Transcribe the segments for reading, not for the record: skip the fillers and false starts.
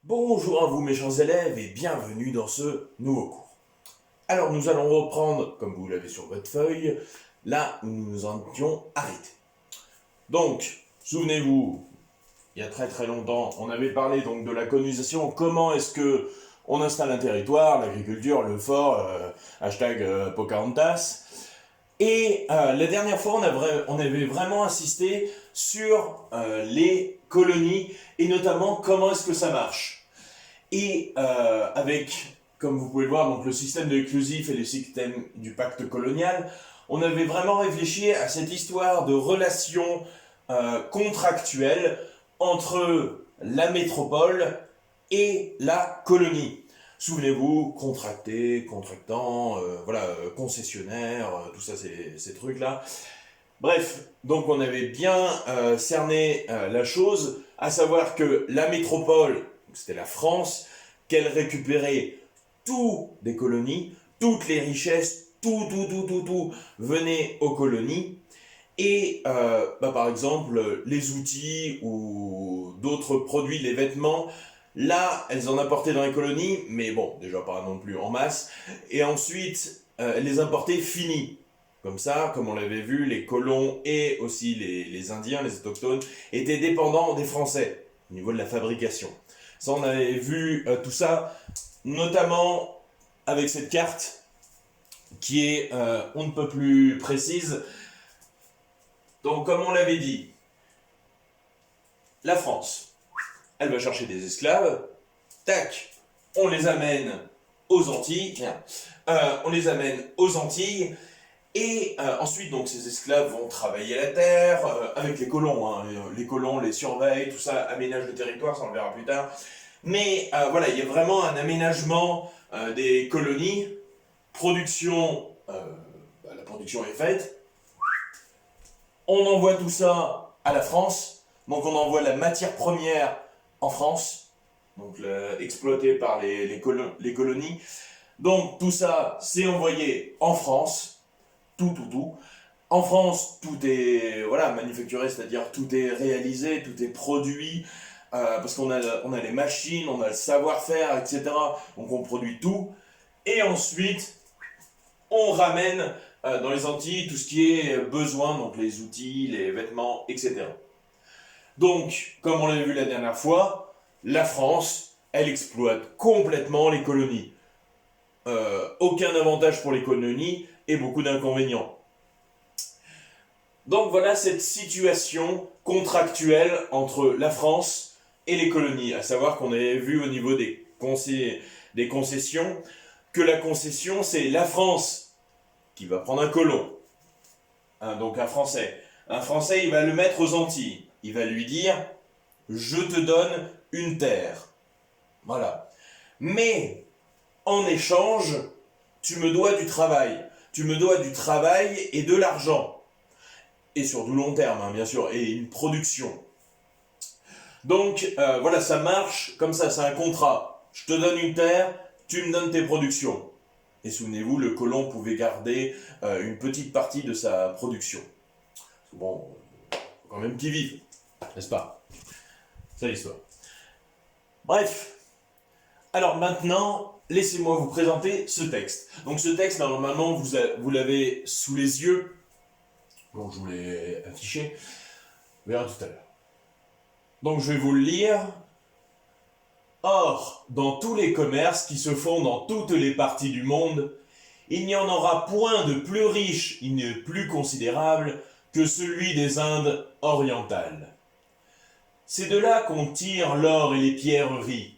Bonjour à vous mes chers élèves et bienvenue dans ce nouveau cours. Alors nous allons reprendre, comme vous l'avez sur votre feuille, là où nous nous en étions arrêtés. Donc, souvenez-vous, il y a très très longtemps, on avait parlé donc de la colonisation, comment est-ce que on installe un territoire, l'agriculture, le fort, Pocahontas. Et la dernière fois, on avait vraiment insisté sur les colonies et notamment comment est-ce que ça marche. Et avec, comme vous pouvez le voir, donc le système de l'inclusif et le système du pacte colonial, on avait vraiment réfléchi à cette histoire de relation contractuelle entre la métropole et la colonie. Souvenez-vous, contracté, contractant, concessionnaire, tout ça, ces trucs-là. Bref, donc on avait bien cerné la chose, à savoir que la métropole, c'était la France, qu'elle récupérait tout des colonies, toutes les richesses, tout venait aux colonies. Et par exemple, les outils ou d'autres produits, les vêtements, là, elles en apportaient dans les colonies, mais bon, déjà pas non plus en masse. Et ensuite, elles les importaient finis. Comme ça, comme on l'avait vu, les colons et aussi les Indiens, les autochtones, étaient dépendants des Français au niveau de la fabrication. Ça, on avait vu tout ça, notamment avec cette carte qui est on ne peut plus précise. Donc, comme on l'avait dit, la France, elle va chercher des esclaves, tac, on les amène aux Antilles, on les amène aux Antilles, et ensuite, donc, ces esclaves vont travailler la terre, avec les colons, les colons les surveillent, tout ça, aménage le territoire, ça on le verra plus tard. Mais voilà, il y a vraiment un aménagement des colonies, production, la production est faite, on envoie tout ça à la France, donc on envoie la matière première en France, donc exploitée par les colonies. Donc tout ça, c'est envoyé en France, tout. En France, tout est manufacturé, c'est-à-dire tout est réalisé, tout est produit, parce qu'on a les machines, on a le savoir-faire, etc. Donc on produit tout. Et ensuite, on ramène dans les Antilles tout ce qui est besoin, donc les outils, les vêtements, etc. Donc, comme on l'avait vu la dernière fois, la France, elle exploite complètement les colonies. Aucun avantage pour les colonies et beaucoup d'inconvénients. Donc voilà cette situation contractuelle entre la France et les colonies, à savoir qu'on avait vu au niveau des concessions, que la concession c'est la France qui va prendre un colon, donc un Français. Un Français, il va le mettre aux Antilles. Il va lui dire, je te donne une terre. Voilà. Mais, en échange, tu me dois du travail. Tu me dois du travail et de l'argent. Et sur du long terme, bien sûr, et une production. Donc, ça marche comme ça, c'est un contrat. Je te donne une terre, tu me donnes tes productions. Et souvenez-vous, le colon pouvait garder une petite partie de sa production. Bon, faut quand même qu'il vive, n'est-ce pas? C'est l'histoire. Bref. Alors maintenant, laissez-moi vous présenter ce texte. Donc ce texte, normalement, vous l'avez sous les yeux. Donc je vous l'ai affiché. Vous verrez tout à l'heure. Donc je vais vous le lire. Or, dans tous les commerces qui se font dans toutes les parties du monde, il n'y en aura point de plus riche et de plus considérable que celui des Indes orientales. C'est de là qu'on tire l'or et les pierreries.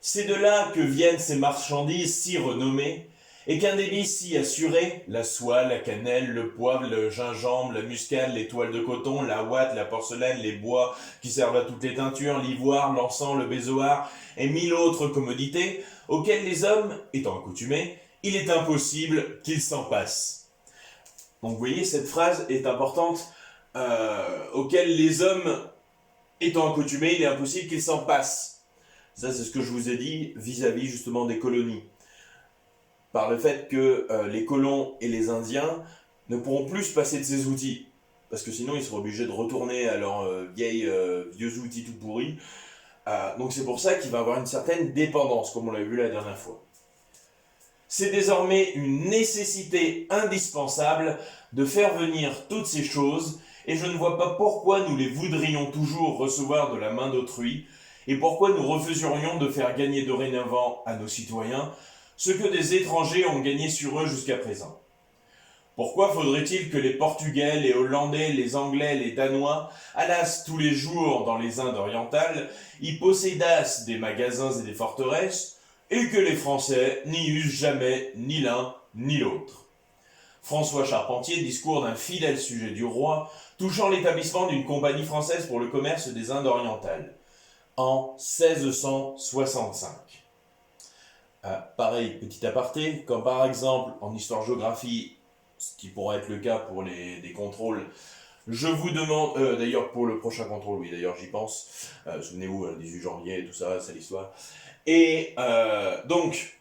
C'est de là que viennent ces marchandises si renommées, et qu'un débit si assuré, la soie, la cannelle, le poivre, le gingembre, la muscade, les toiles de coton, la ouate, la porcelaine, les bois qui servent à toutes les teintures, l'ivoire, l'encens, le bézoard, et mille autres commodités, auxquelles les hommes, étant accoutumés, il est impossible qu'ils s'en passent. Donc vous voyez, cette phrase est importante, auxquelles les hommes, étant accoutumés, il est impossible qu'ils s'en passent. Ça, c'est ce que je vous ai dit vis-à-vis justement des colonies. Par le fait que les colons et les Indiens ne pourront plus se passer de ces outils. Parce que sinon, ils seront obligés de retourner à leurs vieux outils tout pourris. Donc c'est pour ça qu'il va avoir une certaine dépendance, comme on l'a vu la dernière fois. C'est désormais une nécessité indispensable de faire venir toutes ces choses, et je ne vois pas pourquoi nous les voudrions toujours recevoir de la main d'autrui, et pourquoi nous refuserions de faire gagner dorénavant à nos citoyens ce que des étrangers ont gagné sur eux jusqu'à présent. Pourquoi faudrait-il que les Portugais, les Hollandais, les Anglais, les Danois allassent tous les jours dans les Indes orientales, y possédassent des magasins et des forteresses, et que les Français n'y eussent jamais ni l'un ni l'autre? François Charpentier, discours d'un fidèle sujet du roi, touchant l'établissement d'une compagnie française pour le commerce des Indes orientales, en 1665. Pareil, petit aparté, comme par exemple en histoire-géographie, ce qui pourrait être le cas pour des contrôles, je vous demande, d'ailleurs pour le prochain contrôle, oui d'ailleurs j'y pense, souvenez-vous, le 18 janvier, tout ça, c'est l'histoire. Et donc,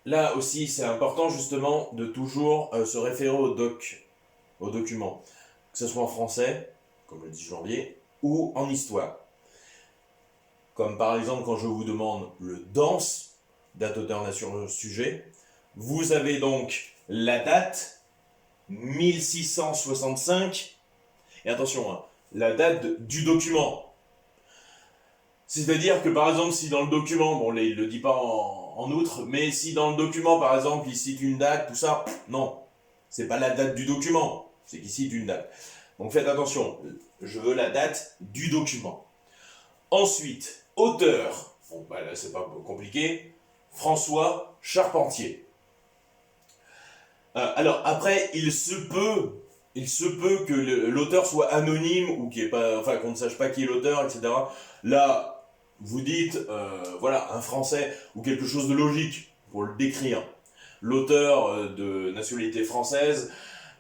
là aussi c'est important justement de toujours se référer aux documents, que ce soit en français, comme le 10 janvier, ou en histoire. Comme par exemple quand je vous demande le danse, date, auteur, nation, sujet, vous avez donc la date 1665, et attention, hein, la date du document. C'est-à-dire que par exemple si dans le document, bon là il ne le dit pas en outre, mais si dans le document par exemple il cite une date, tout ça, non, c'est pas la date du document, c'est qu'il cite une date. Donc faites attention, je veux la date du document. Ensuite, auteur, bon bah là c'est pas compliqué, François Charpentier. Alors après, il se peut que l'auteur soit anonyme ou qu'on ne sache pas qui est l'auteur, etc. Là, vous dites, voilà, un Français ou quelque chose de logique pour le décrire. L'auteur de nationalité française,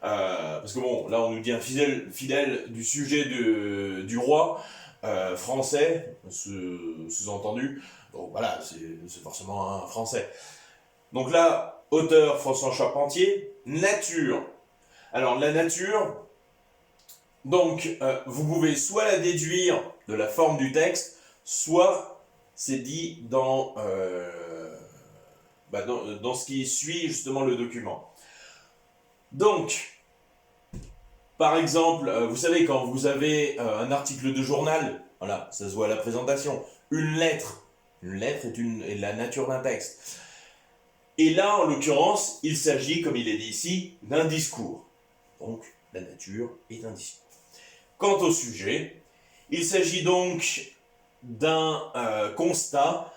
parce que bon, là on nous dit un fidèle du sujet du roi, français, sous-entendu, donc voilà, c'est forcément un Français. Donc là, auteur François Charpentier, nature. Alors la nature, donc vous pouvez soit la déduire de la forme du texte, soit c'est dit dans ce qui suit justement le document. Donc, par exemple, vous savez quand vous avez un article de journal, voilà, ça se voit à la présentation, une lettre est la nature d'un texte. Et là, en l'occurrence, il s'agit, comme il est dit ici, d'un discours. Donc, la nature est un discours. Quant au sujet, il s'agit donc d'un constat,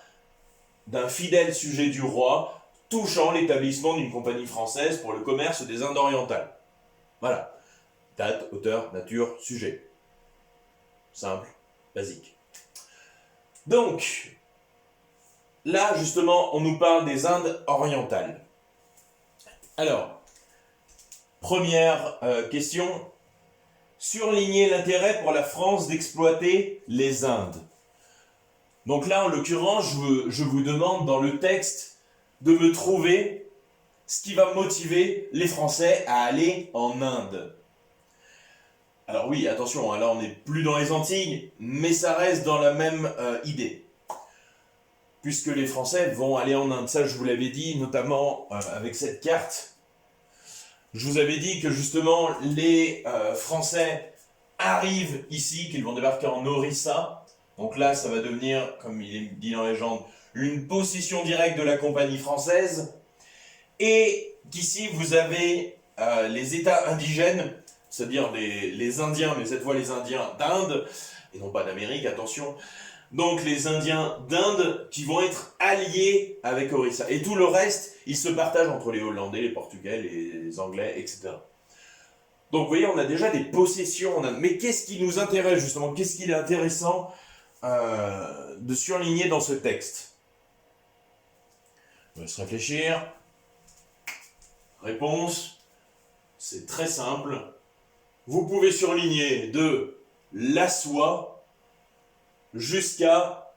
d'un fidèle sujet du roi, touchant l'établissement d'une compagnie française pour le commerce des Indes orientales. Voilà. Date, auteur, nature, sujet. Simple, basique. Donc, là, justement, on nous parle des Indes orientales. Alors, première question. Surligner l'intérêt pour la France d'exploiter les Indes. Donc là, en l'occurrence, je vous demande dans le texte de me trouver ce qui va motiver les Français à aller en Inde. Alors oui, attention, là on n'est plus dans les Antilles, mais ça reste dans la même idée. Puisque les Français vont aller en Inde. Ça, je vous l'avais dit, notamment avec cette carte. Je vous avais dit que justement, les Français arrivent ici, qu'ils vont débarquer en Orissa. Donc là, ça va devenir, comme il est dit dans la légende, une possession directe de la compagnie française. Et qu'ici, vous avez les États indigènes, c'est-à-dire les Indiens, mais cette fois les Indiens d'Inde, et non pas d'Amérique, attention. Donc les Indiens d'Inde qui vont être alliés avec Orissa. Et tout le reste, ils se partagent entre les Hollandais, les Portugais, les Anglais, etc. Donc vous voyez, on a déjà des possessions en Inde. Mais qu'est-ce qui nous intéresse justement? Qu'est-ce qu'il est intéressant de surligner dans ce texte? On va se réfléchir. Réponse, c'est très simple. Vous pouvez surligner de la soie jusqu'à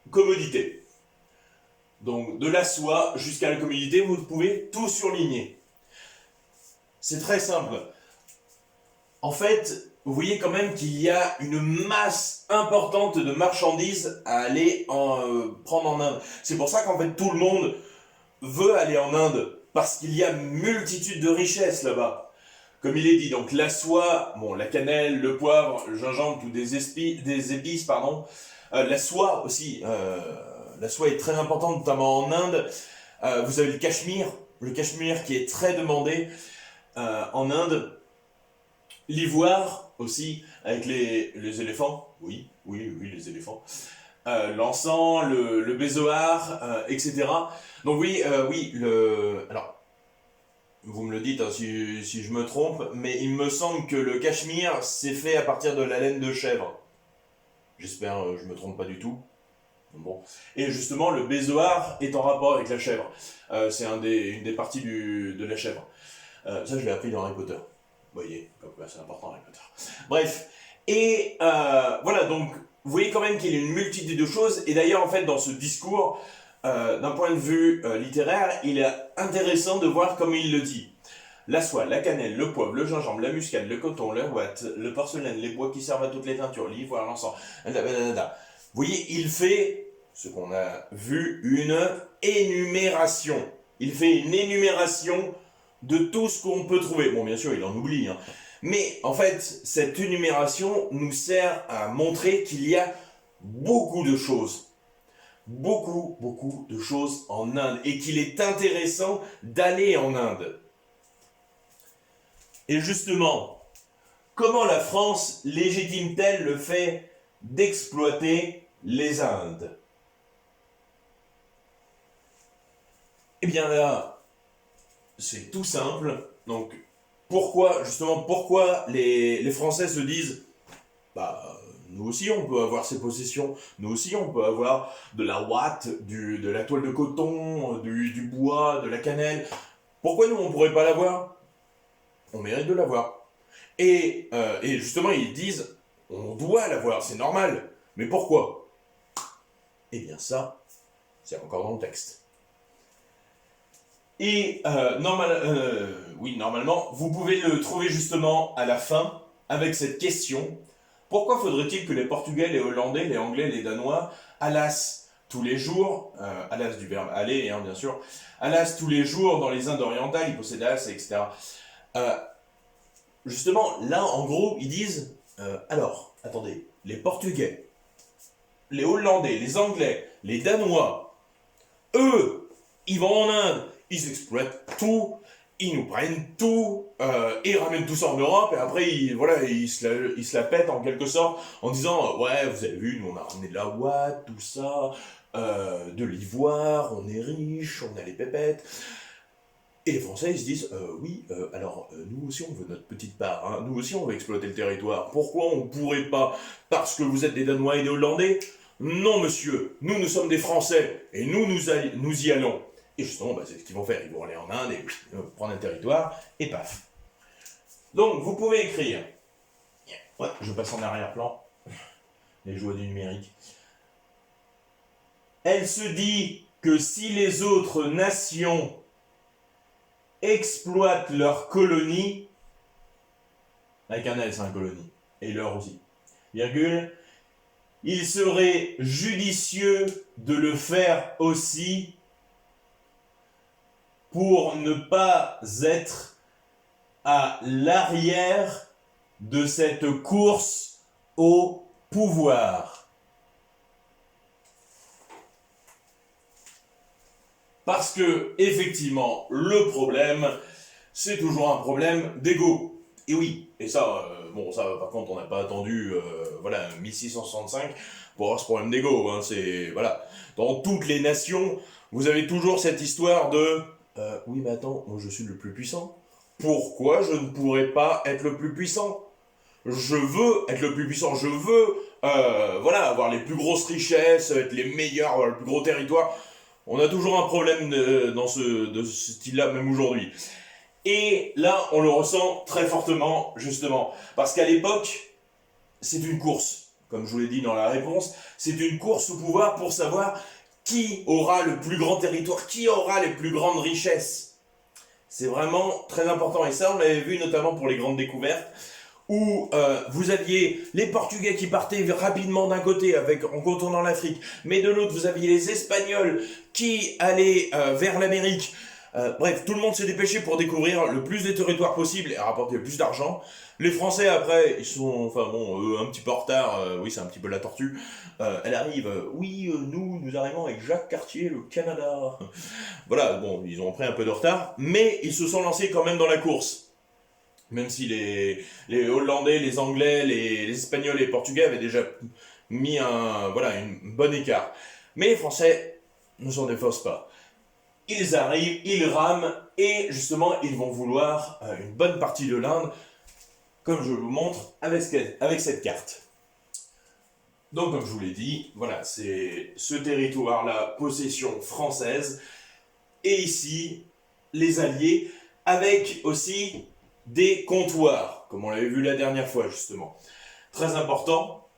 commodité. Donc de la soie jusqu'à la commodité, vous pouvez tout surligner. C'est très simple. En fait, vous voyez quand même qu'il y a une masse importante de marchandises à aller prendre en Inde. C'est pour ça qu'en fait tout le monde veut aller en Inde, parce qu'il y a multitude de richesses là-bas. Comme il est dit, donc la soie, bon, la cannelle, le poivre, le gingembre, tout des épices, pardon. La soie aussi, la soie est très importante, notamment en Inde. Vous avez le cachemire qui est très demandé en Inde. L'ivoire aussi, avec les éléphants, oui, les éléphants. L'encens, le bézoard, etc. Donc oui, alors, vous me le dites hein, si je me trompe, mais il me semble que le cachemire, c'est fait à partir de la laine de chèvre. J'espère, je me trompe pas du tout. Bon. Et justement, le bézoard est en rapport avec la chèvre. C'est une des parties de la chèvre. Ça, je l'ai appris dans Harry Potter. Vous voyez, comme quoi c'est important Harry Potter. Bref. Et voilà, donc, vous voyez quand même qu'il y a une multitude de choses. Et d'ailleurs, en fait, dans ce discours, d'un point de vue littéraire, il est intéressant de voir comment il le dit. La soie, la cannelle, le poivre, le gingembre, la muscade, le coton, le ouate, le porcelaine, les bois qui servent à toutes les teintures, l'ivoire, l'encens, vous voyez, il fait, ce qu'on a vu, une énumération. Il fait une énumération de tout ce qu'on peut trouver. Bon, bien sûr, il en oublie, hein. Mais en fait, cette énumération nous sert à montrer qu'il y a beaucoup de choses. Beaucoup de choses en Inde. Et qu'il est intéressant d'aller en Inde. Et justement, comment la France légitime-t-elle le fait d'exploiter les Indes? Eh bien là, c'est tout simple. Donc, pourquoi les Français se disent, bah, nous aussi on peut avoir ces possessions, nous aussi on peut avoir de la ouate, de la toile de coton, du bois, de la cannelle. Pourquoi nous on pourrait pas l'avoir? On mérite de l'avoir. Et justement, ils disent, on doit l'avoir, c'est normal. Mais pourquoi? Eh bien ça, c'est encore dans le texte. Et normalement, vous pouvez le trouver justement à la fin, avec cette question. Pourquoi faudrait-il que les Portugais, les Hollandais, les Anglais, les Danois allassent tous les jours, allassent du verbe aller, hein, bien sûr, allassent tous les jours dans les Indes orientales, ils possédassent, etc. Justement, là, en gros, ils disent, alors, attendez, les Portugais, les Hollandais, les Anglais, les Danois, eux, ils vont en Inde, ils exploitent tout, ils nous prennent tout, ils ramènent tout ça en Europe, et après, ils se la pètent en quelque sorte, en disant, ouais, vous avez vu, nous on a ramené de la ouate, tout ça, de l'ivoire, on est riche, on a les pépettes. Et les Français, ils se disent, oui, alors, nous aussi, on veut notre petite part, hein. Nous aussi, on veut exploiter le territoire. Pourquoi on ne pourrait pas? Parce que vous êtes des Danois et des Hollandais? Non, monsieur, nous sommes des Français, et nous y allons. Et justement, bah, c'est ce qu'ils vont faire. Ils vont aller en Inde et prendre un territoire, et paf. Donc, vous pouvez écrire. Ouais, je passe en arrière-plan. Les joies du numérique. Elle se dit que si les autres nations exploitent leurs colonies, avec un L, c'est un colonie, et leur aussi, virgule, il serait judicieux de le faire aussi pour ne pas être à l'arrière de cette course au pouvoir. Parce que, effectivement, le problème, c'est toujours un problème d'ego. Et oui, et ça, ça, par contre, on n'a pas attendu, 1665 pour avoir ce problème d'ego, hein, c'est, voilà. Dans toutes les nations, vous avez toujours cette histoire de, oui, mais attends, moi je suis le plus puissant. Pourquoi je ne pourrais pas être le plus puissant? Je veux être le plus puissant, je veux, avoir les plus grosses richesses, être les meilleurs, avoir le plus gros territoire. On a toujours un problème de ce style-là, même aujourd'hui. Et là, on le ressent très fortement, justement. Parce qu'à l'époque, c'est une course. Comme je vous l'ai dit dans la réponse, c'est une course au pouvoir pour savoir qui aura le plus grand territoire, qui aura les plus grandes richesses. C'est vraiment très important. Et ça, on l'avait vu notamment pour les grandes découvertes, où vous aviez les Portugais qui partaient rapidement d'un côté en contournant l'Afrique, mais de l'autre vous aviez les Espagnols qui allaient vers l'Amérique. Bref, tout le monde s'est dépêché pour découvrir le plus de territoires possible et rapporter le plus d'argent. Les Français, après, ils sont, enfin bon, un petit peu en retard, oui, c'est un petit peu la tortue. Elle arrive, oui, nous arrivons avec Jacques Cartier, le Canada. Voilà, bon, ils ont pris un peu de retard, mais ils se sont lancés quand même dans la course. Même si les Hollandais, les Anglais, les Espagnols et les Portugais avaient déjà mis une bonne écart. Mais les Français ne s'en défaussent pas. Ils arrivent, ils rament, et justement, ils vont vouloir une bonne partie de l'Inde, comme je vous montre avec cette carte. Donc, comme je vous l'ai dit, voilà, c'est ce territoire-là, possession française, et ici, les Alliés, avec aussi des comptoirs, comme on l'avait vu la dernière fois, justement. Très important,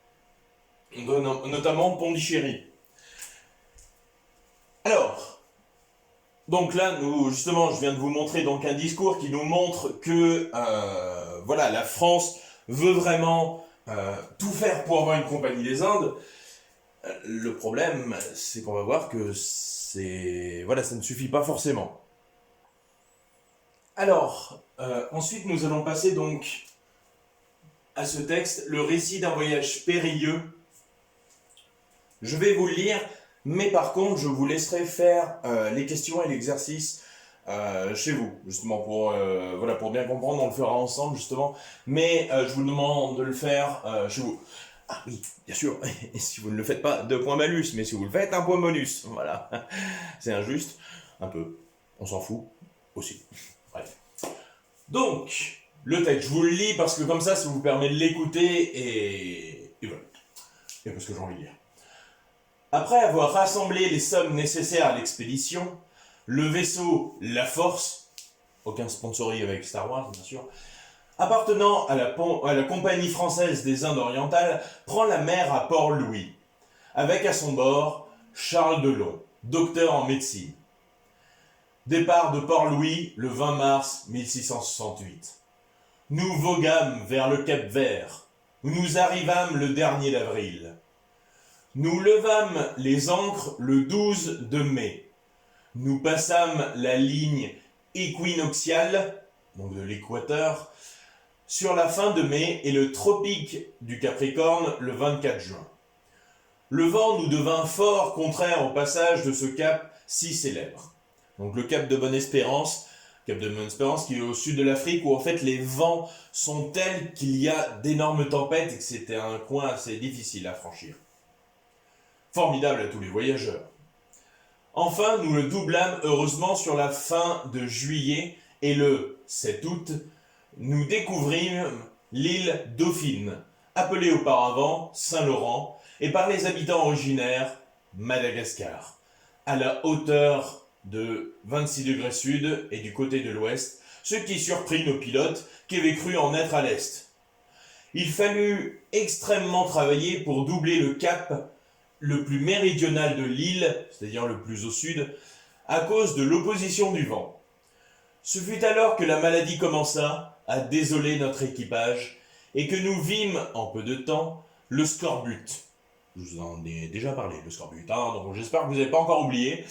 notamment Pondichéry. Alors, donc là, justement, je viens de vous montrer donc un discours qui nous montre que la France veut vraiment tout faire pour avoir une compagnie des Indes. Le problème, c'est qu'on va voir que ça ne suffit pas forcément. Alors, ensuite, nous allons passer donc à ce texte, le récit d'un voyage périlleux. Je vais vous le lire. Mais par contre, je vous laisserai faire les questions et l'exercice chez vous, justement, pour bien comprendre, on le fera ensemble, justement. Mais je vous demande de le faire chez vous. Ah oui, bien sûr, et si vous ne le faites pas, 2 points malus, mais si vous le faites, 1 point bonus. Voilà, c'est injuste, un peu, on s'en fout, aussi. Bref. Donc, le texte, je vous le lis parce que comme ça vous permet de l'écouter, et voilà. Et parce que j'ai envie de lire. Après avoir rassemblé les sommes nécessaires à l'expédition, le vaisseau La Force, aucun sponsoring avec Star Wars bien sûr, appartenant à la Compagnie française des Indes orientales, prend la mer à Port-Louis, avec à son bord Charles Delon, docteur en médecine. Départ de Port-Louis le 20 mars 1668. Nous voguâmes vers le Cap Vert, où nous arrivâmes le dernier d'avril. Nous levâmes les ancres le 12 de mai. Nous passâmes la ligne équinoxiale, donc de l'équateur, sur la fin de mai et le tropique du Capricorne le 24 juin. Le vent nous devint fort contraire au passage de ce cap si célèbre. Donc le cap de Bonne-Espérance qui est au sud de l'Afrique, où en fait les vents sont tels qu'il y a d'énormes tempêtes et que c'était un coin assez difficile à franchir. Formidable à tous les voyageurs. Enfin, nous le doublâmes heureusement sur la fin de juillet et le 7 août, nous découvrîmes l'île Dauphine, appelée auparavant Saint-Laurent, et par les habitants originaires, Madagascar, à la hauteur de 26 degrés sud et du côté de l'ouest, ce qui surprit nos pilotes qui avaient cru en être à l'est. Il fallut extrêmement travailler pour doubler le cap le plus méridional de l'île, c'est-à-dire le plus au sud, à cause de l'opposition du vent. Ce fut alors que la maladie commença à désoler notre équipage et que nous vîmes en peu de temps le scorbut. Je vous en ai déjà parlé, le scorbut, donc j'espère que vous n'avez pas encore oublié.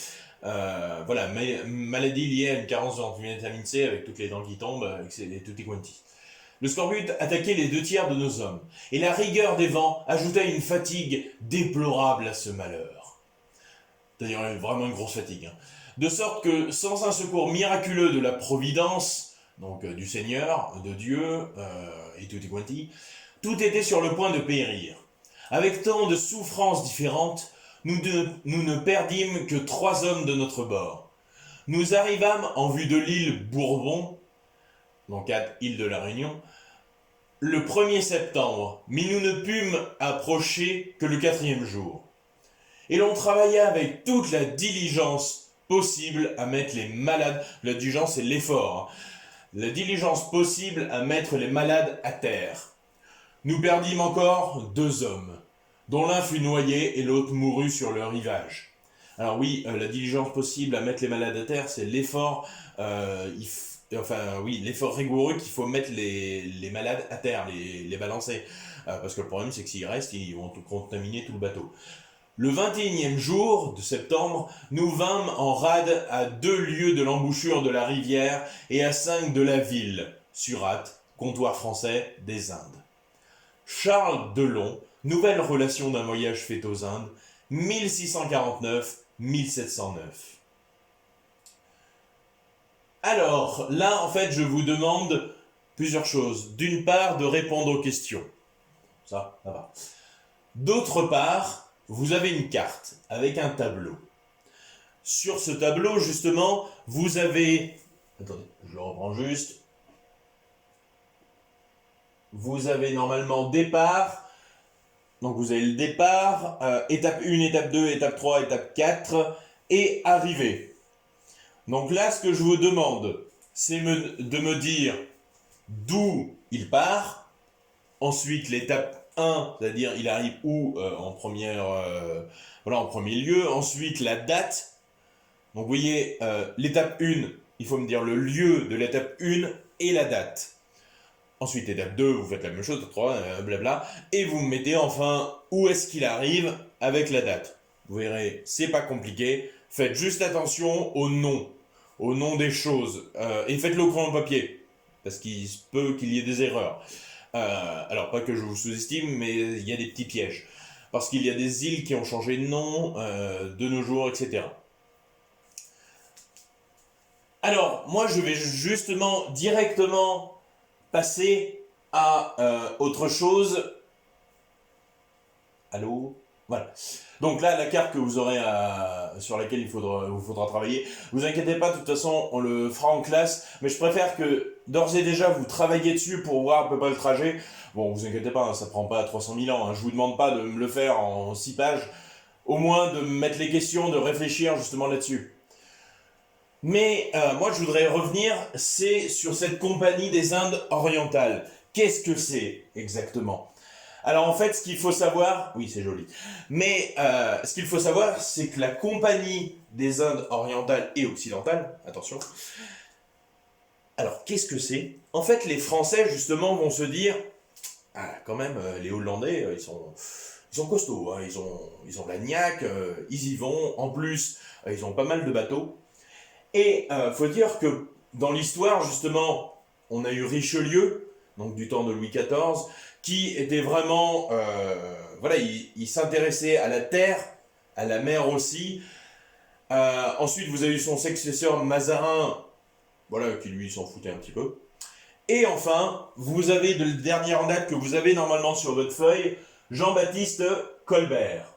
Maladie liée à une carence en vitamine C avec toutes les dents qui tombent, et tutti quanti. Le scorbut attaquait les 2 tiers de nos hommes, et la rigueur des vents ajoutait une fatigue déplorable à ce malheur. C'est-à-dire vraiment une grosse fatigue. De sorte que, sans un secours miraculeux de la Providence, donc du Seigneur, de Dieu, et tutti quanti, tout était sur le point de périr. Avec tant de souffrances différentes, nous ne perdîmes que 3 hommes de notre bord. Nous arrivâmes en vue de l'île Bourbon, donc à île de la Réunion, le 1er septembre, mais nous ne pûmes approcher que le 4e jour. Et l'on travailla avec toute la diligence possible à mettre les malades, la diligence c'est l'effort, la diligence possible à mettre les malades à terre. Nous perdîmes encore 2 hommes, dont l'un fut noyé et l'autre mourut sur le rivage. Alors oui, la diligence possible à mettre les malades à terre, c'est l'effort, enfin oui, l'effort rigoureux qu'il faut mettre les malades à terre, les balancer. Parce que le problème, c'est que s'ils restent, ils vont contaminer tout le bateau. Le 21e jour de septembre, nous vîmes en rade à 2 lieues de l'embouchure de la rivière et à 5 de la ville, Surat, comptoir français des Indes. Charles Delon, nouvelle relation d'un voyage fait aux Indes, 1649-1709. Alors, là, en fait, je vous demande plusieurs choses. D'une part, de répondre aux questions. Ça va. D'autre part, vous avez une carte avec un tableau. Sur ce tableau, justement, vous avez... Attendez, je le reprends juste. Vous avez normalement départ. Donc vous avez le départ, étape 1, étape 2, étape 3, étape 4 et arrivée. Donc là, ce que je vous demande, c'est de me dire d'où il part. Ensuite, l'étape 1, c'est-à-dire il arrive où en premier lieu. Ensuite, la date. Donc vous voyez, l'étape 1, il faut me dire le lieu de l'étape 1 et la date. Ensuite, étape 2, vous faites la même chose, étape 3, blabla. Et vous mettez enfin où est-ce qu'il arrive avec la date. Vous verrez, c'est pas compliqué. Faites juste attention au nom des choses. Et faites-le au crayon papier, parce qu'il se peut qu'il y ait des erreurs. Alors, pas que je vous sous-estime, mais il y a des petits pièges. Parce qu'il y a des îles qui ont changé de nom de nos jours, etc. Alors, moi, je vais justement directement passer à autre chose. Allô? Voilà. Donc là, la carte que vous aurez sur laquelle il vous faudra travailler, vous inquiétez pas, de toute façon, on le fera en classe, mais je préfère que d'ores et déjà vous travaillez dessus pour voir à peu près le trajet. Bon, vous inquiétez pas, hein, ça prend pas 300 000 ans, hein, je vous demande pas de me le faire en 6 pages, au moins de me mettre les questions, de réfléchir justement là-dessus. Mais moi, je voudrais revenir, c'est sur cette compagnie des Indes orientales. Qu'est-ce que c'est exactement? Alors en fait, ce qu'il faut savoir, oui c'est joli, mais ce qu'il faut savoir, c'est que la compagnie des Indes orientales et occidentales, attention, alors qu'est-ce que c'est? En fait, les Français justement vont se dire, ah quand même, les Hollandais, ils sont costauds, hein, ils ont la niaque, ils y vont, en plus, ils ont pas mal de bateaux. Et faut dire que dans l'histoire, justement, on a eu Richelieu, donc du temps de Louis XIV, qui était vraiment, voilà, il s'intéressait à la terre, à la mer aussi. Ensuite, vous avez eu son successeur Mazarin, voilà, qui lui s'en foutait un petit peu. Et enfin, vous avez de la dernière date que vous avez normalement sur votre feuille, Jean-Baptiste Colbert.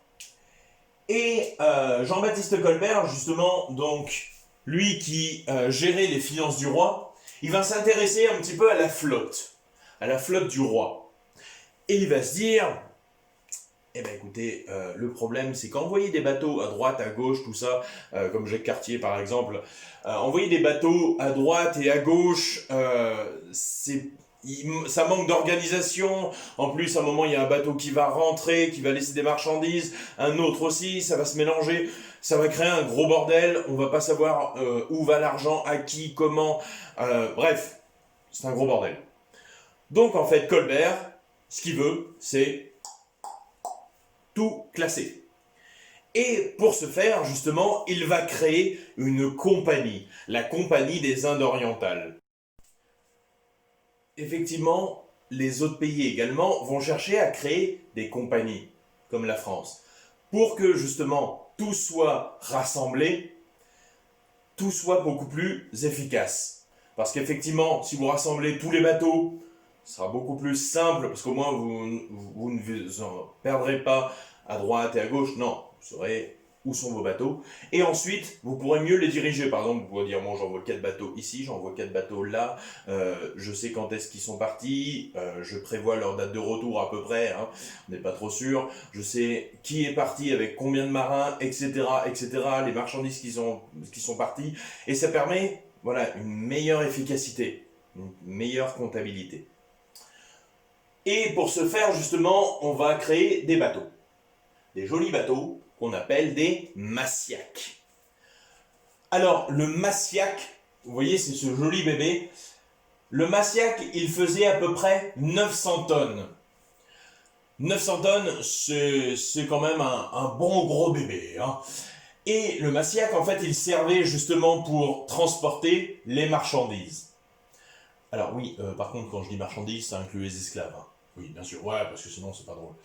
Et Jean-Baptiste Colbert, justement, donc, lui qui gérait les finances du roi, il va s'intéresser un petit peu à la flotte du roi. Et il va se dire, eh ben écoutez, le problème c'est qu'envoyer des bateaux à droite, à gauche, tout ça, comme Jacques Cartier par exemple, envoyer des bateaux à droite et à gauche, ça manque d'organisation. En plus, à un moment, il y a un bateau qui va rentrer, qui va laisser des marchandises, un autre aussi, ça va se mélanger, ça va créer un gros bordel, on va pas savoir où va l'argent, à qui, comment, bref, c'est un gros bordel. Donc en fait, Colbert, ce qu'il veut, c'est tout classer. Et pour ce faire, justement, il va créer une compagnie, la Compagnie des Indes orientales. Effectivement, les autres pays également vont chercher à créer des compagnies, comme la France, pour que justement tout soit rassemblé, tout soit beaucoup plus efficace. Parce qu'effectivement, si vous rassemblez tous les bateaux, ce sera beaucoup plus simple, parce qu'au moins vous ne vous en perdrez pas à droite et à gauche. Non, vous saurez où sont vos bateaux. Et ensuite, vous pourrez mieux les diriger. Par exemple, vous pourrez dire, bon, j'envoie 4 bateaux ici, j'envoie 4 bateaux là, je sais quand est-ce qu'ils sont partis, je prévois leur date de retour à peu près, hein, on n'est pas trop sûr, je sais qui est parti avec combien de marins, etc., etc., les marchandises qui sont partis, et ça permet, voilà, une meilleure efficacité, une meilleure comptabilité. Et pour ce faire, justement, on va créer des bateaux. Des jolis bateaux qu'on appelle des massiaques. Alors, le massiaque, vous voyez, c'est ce joli bébé. Le Massiac, il faisait à peu près 900 tonnes. 900 tonnes, c'est quand même un bon gros bébé, hein. Et le Massiac, en fait, il servait justement pour transporter les marchandises. Alors oui, par contre, quand je dis marchandises, ça inclut les esclaves, hein. Oui, bien sûr, ouais, parce que sinon, c'est pas drôle.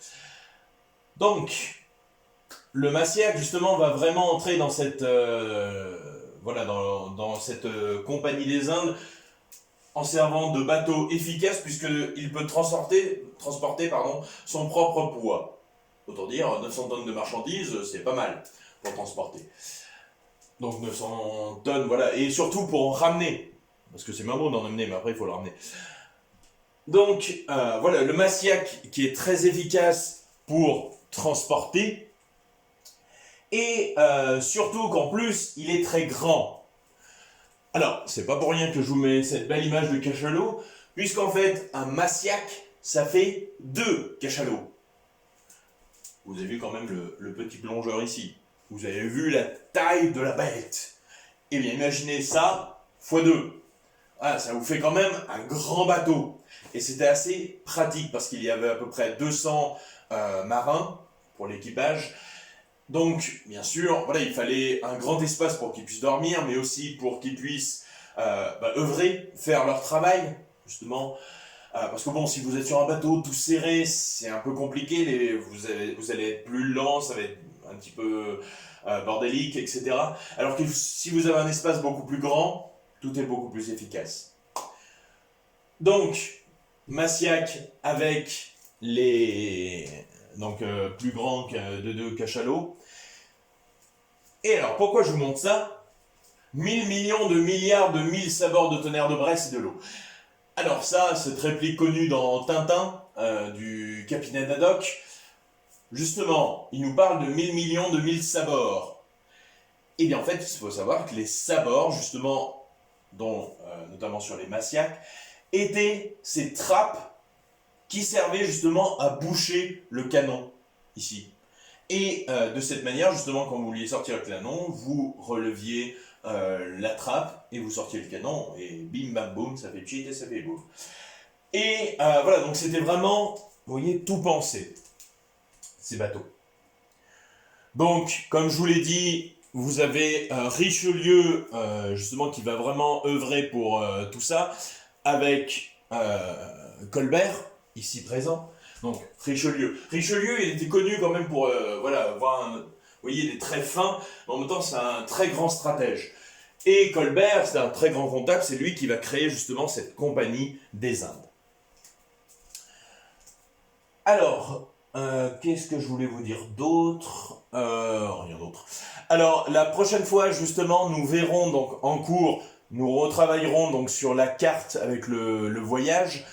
Donc, le Massiac, justement, va vraiment entrer dans cette, voilà, dans cette compagnie des Indes en servant de bateau efficace puisqu'il peut transporter son propre poids. Autant dire, 900 tonnes de marchandises, c'est pas mal pour transporter. Donc 900 tonnes, voilà, et surtout pour en ramener. Parce que c'est bien beau d'en amener, mais après il faut le ramener. Donc voilà, le Massiac qui est très efficace pour transporter, et surtout qu'en plus il est très grand. Alors, c'est pas pour rien que je vous mets cette belle image de cachalot, puisqu'en fait, un Massiac, ça fait 2 cachalots. Vous avez vu quand même le petit plongeur ici. Vous avez vu la taille de la bête. Eh bien, imaginez ça fois 2. Ah, ça vous fait quand même un grand bateau. Et c'était assez pratique, parce qu'il y avait à peu près 200 marins pour l'équipage. Donc, bien sûr, voilà, il fallait un grand espace pour qu'ils puissent dormir, mais aussi pour qu'ils puissent œuvrer, faire leur travail, justement. Parce que bon, si vous êtes sur un bateau tout serré, c'est un peu compliqué, vous allez être plus lent, ça va être un petit peu bordélique, etc. Alors que si vous avez un espace beaucoup plus grand, tout est beaucoup plus efficace. Donc, Massiac avec les... Donc, plus grand de 2 cachalots. Et alors, pourquoi je vous montre ça? 1000 millions de milliards de 1000 sabords de tonnerre de Bresse et de l'eau. Alors ça, cette réplique connue dans Tintin, du capitaine Haddock, justement, il nous parle de 1000 millions de 1000 sabords. Et bien en fait, il faut savoir que les sabords, justement, notamment sur les Massiacs, étaient ces trappes qui servaient justement à boucher le canon, ici. Et de cette manière, justement, quand vous vouliez sortir le canon, vous releviez la trappe et vous sortiez le canon et bim bam boum, ça fait cheat et ça fait boum. Et voilà, donc c'était vraiment, vous voyez, tout pensé, ces bateaux. Donc, comme je vous l'ai dit, vous avez Richelieu, justement, qui va vraiment œuvrer pour tout ça, avec Colbert, ici présent. Donc, Richelieu. Richelieu, il était connu quand même pour voilà, avoir vous voyez, des traits fins, mais en même temps, c'est un très grand stratège. Et Colbert, c'est un très grand comptable, c'est lui qui va créer justement cette compagnie des Indes. Alors, qu'est-ce que je voulais vous dire d'autre? Rien d'autre. Alors, la prochaine fois, justement, nous verrons donc en cours, nous retravaillerons donc sur la carte avec le voyage.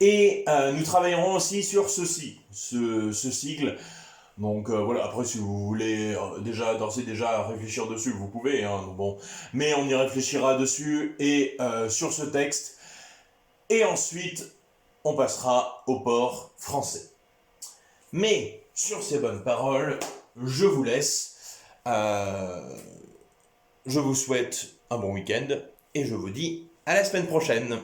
Et nous travaillerons aussi sur ceci, ce sigle. Donc voilà, après si vous voulez d'ores et déjà réfléchir dessus, vous pouvez, hein, bon. Mais on y réfléchira dessus et sur ce texte. Et ensuite, on passera au port français. Mais sur ces bonnes paroles, je vous laisse. Je vous souhaite un bon week-end et je vous dis à la semaine prochaine.